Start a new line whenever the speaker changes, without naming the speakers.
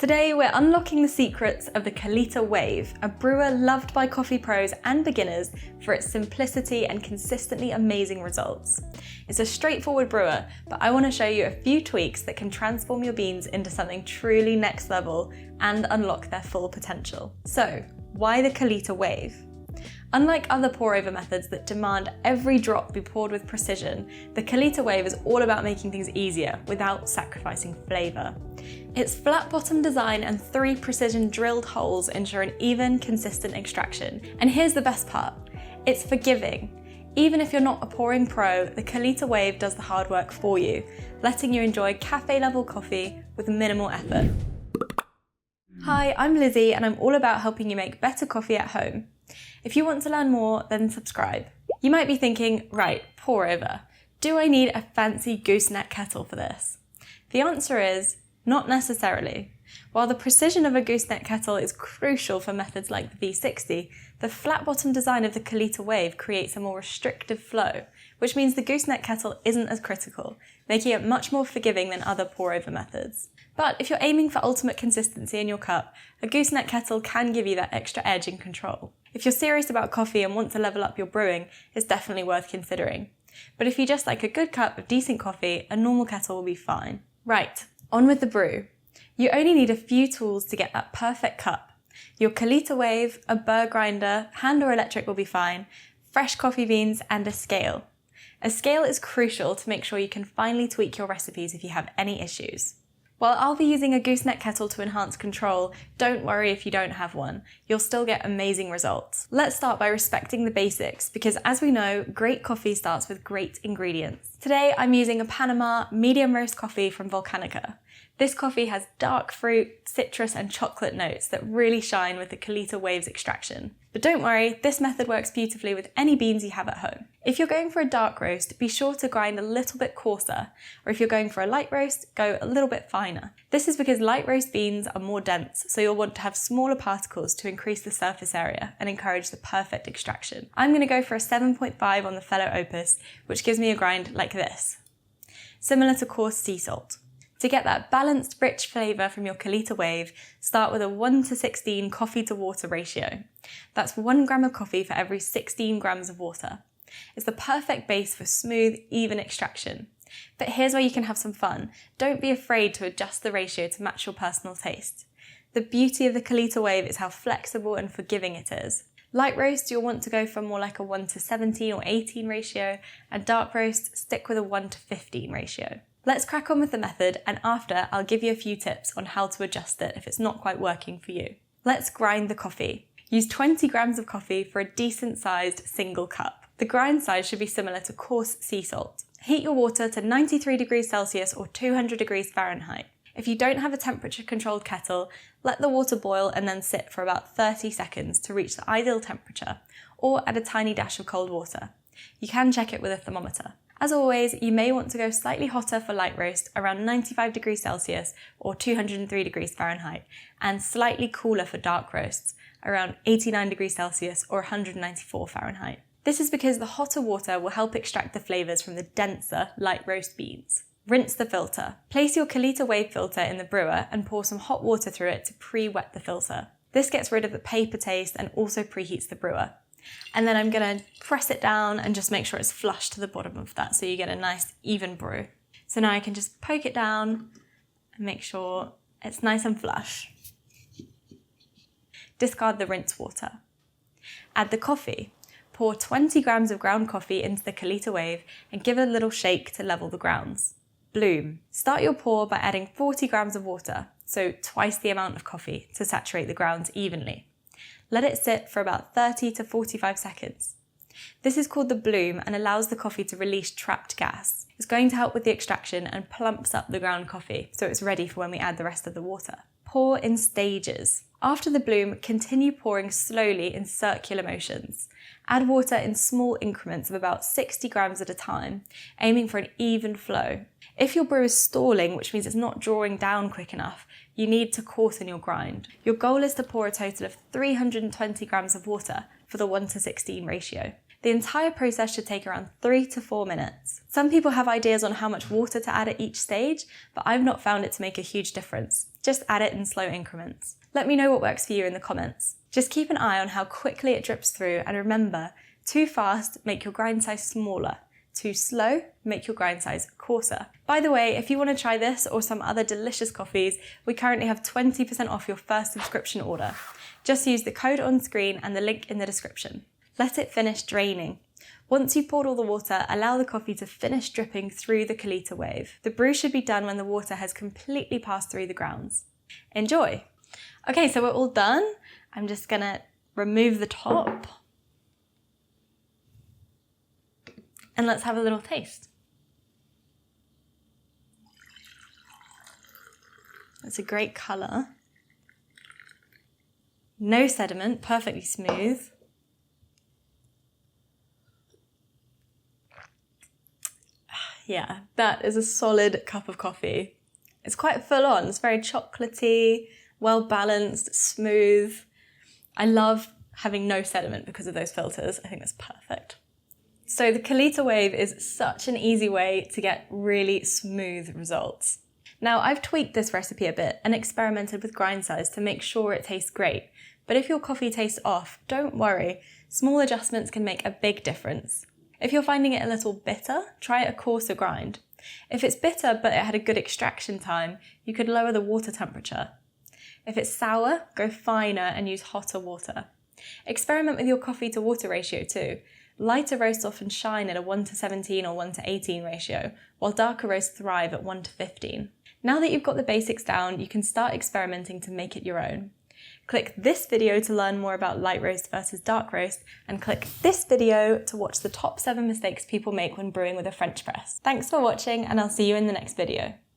Today we're unlocking the secrets of the Kalita Wave, a brewer loved by coffee pros and beginners for its simplicity and consistently amazing results. It's a straightforward brewer, but I want to show you a few tweaks that can transform your beans into something truly next level and unlock their full potential. So, why the Kalita Wave? Unlike other pour-over methods that demand every drop be poured with precision, the Kalita Wave is all about making things easier without sacrificing flavour. Its flat-bottom design and 3 precision drilled holes ensure an even, consistent extraction. And here's the best part, it's forgiving. Even if you're not a pouring pro, the Kalita Wave does the hard work for you, letting you enjoy cafe-level coffee with minimal effort. Hi, I'm Lizzie and I'm all about helping you make better coffee at home. If you want to learn more, then subscribe. You might be thinking, right, pour over. Do I need a fancy gooseneck kettle for this? The answer is, not necessarily. While the precision of a gooseneck kettle is crucial for methods like the V60, the flat-bottom design of the Kalita Wave creates a more restrictive flow, which means the gooseneck kettle isn't as critical, making it much more forgiving than other pour-over methods. But if you're aiming for ultimate consistency in your cup, a gooseneck kettle can give you that extra edge and control. If you're serious about coffee and want to level up your brewing, it's definitely worth considering. But if you just like a good cup of decent coffee, a normal kettle will be fine. Right, on with the brew. You only need a few tools to get that perfect cup. Your Kalita Wave, a burr grinder, hand or electric will be fine, fresh coffee beans, and a scale. A scale is crucial to make sure you can finally tweak your recipes if you have any issues. While I'll be using a gooseneck kettle to enhance control, don't worry if you don't have one. You'll still get amazing results. Let's start by respecting the basics, because as we know, great coffee starts with great ingredients. Today I'm using a Panama medium roast coffee from Volcanica. This coffee has dark fruit, citrus and chocolate notes that really shine with the Kalita Wave's extraction. But don't worry, this method works beautifully with any beans you have at home. If you're going for a dark roast, be sure to grind a little bit coarser, or if you're going for a light roast, go a little bit finer. This is because light roast beans are more dense, so you'll want to have smaller particles to increase the surface area and encourage the perfect extraction. I'm going to go for a 7.5 on the Fellow Opus, which gives me a grind like this, similar to coarse sea salt. To get that balanced, rich flavour from your Kalita Wave, start with a 1:16 coffee to water ratio. That's 1 gram of coffee for every 16 grams of water. It's the perfect base for smooth, even extraction. But here's where you can have some fun. Don't be afraid to adjust the ratio to match your personal taste. The beauty of the Kalita Wave is how flexible and forgiving it is. Light roast, you'll want to go for more like a 1:17 or 18 ratio, and dark roast, stick with a 1:15 ratio. Let's crack on with the method, and after I'll give you a few tips on how to adjust it if it's not quite working for you. Let's grind the coffee. Use 20 grams of coffee for a decent sized single cup. The grind size should be similar to coarse sea salt. Heat your water to 93 degrees Celsius or 200 degrees Fahrenheit. If you don't have a temperature controlled kettle, let the water boil and then sit for about 30 seconds to reach the ideal temperature, or add a tiny dash of cold water. You can check it with a thermometer. As always, you may want to go slightly hotter for light roast, around 95 degrees Celsius or 203 degrees Fahrenheit, and slightly cooler for dark roasts, around 89 degrees Celsius or 194 Fahrenheit. This is because the hotter water will help extract the flavours from the denser light roast beans. Rinse the filter. Place your Kalita Wave filter in the brewer and pour some hot water through it to pre-wet the filter. This gets rid of the paper taste and also preheats the brewer. And then I'm going to press it down and just make sure it's flush to the bottom of that so you get a nice even brew. So now I can just poke it down and make sure it's nice and flush. Discard the rinse water. Add the coffee. Pour 20 grams of ground coffee into the Kalita Wave and give it a little shake to level the grounds. Bloom. Start your pour by adding 40 grams of water, so twice the amount of coffee, to saturate the grounds evenly. Let it sit for about 30 to 45 seconds. This is called the bloom and allows the coffee to release trapped gas. It's going to help with the extraction and plumps up the ground coffee so it's ready for when we add the rest of the water. Pour in stages. After the bloom, continue pouring slowly in circular motions. Add water in small increments of about 60 grams at a time, aiming for an even flow. If your brew is stalling, which means it's not drawing down quick enough, you need to coarsen your grind. Your goal is to pour a total of 320 grams of water for the 1:16 ratio. The entire process should take around 3 to 4 minutes. Some people have ideas on how much water to add at each stage, but I've not found it to make a huge difference. Just add it in slow increments. Let me know what works for you in the comments. Just keep an eye on how quickly it drips through, and remember, too fast, make your grind size smaller. Too slow, make your grind size coarser. By the way, if you want to try this or some other delicious coffees, we currently have 20% off your first subscription order. Just use the code on screen and the link in the description. Let it finish draining. Once you've poured all the water, allow the coffee to finish dripping through the Kalita Wave. The brew should be done when the water has completely passed through the grounds. Enjoy! Okay, so we're all done. I'm just gonna remove the top. And let's have a little taste. It's a great colour. No sediment, perfectly smooth. Yeah, that is a solid cup of coffee. It's quite full on, it's very chocolatey, well balanced, smooth. I love having no sediment because of those filters. I think that's perfect. So the Kalita Wave is such an easy way to get really smooth results. Now I've tweaked this recipe a bit and experimented with grind size to make sure it tastes great. But if your coffee tastes off, don't worry. Small adjustments can make a big difference. If you're finding it a little bitter, try a coarser grind. If it's bitter but it had a good extraction time, you could lower the water temperature. If it's sour, go finer and use hotter water. Experiment with your coffee to water ratio too. Lighter roasts often shine at a 1:17 or 1:18 ratio, while darker roasts thrive at 1:15. Now that you've got the basics down, you can start experimenting to make it your own. Click this video to learn more about light roast versus dark roast, and click this video to watch the top 7 mistakes people make when brewing with a French press. Thanks for watching, and I'll see you in the next video.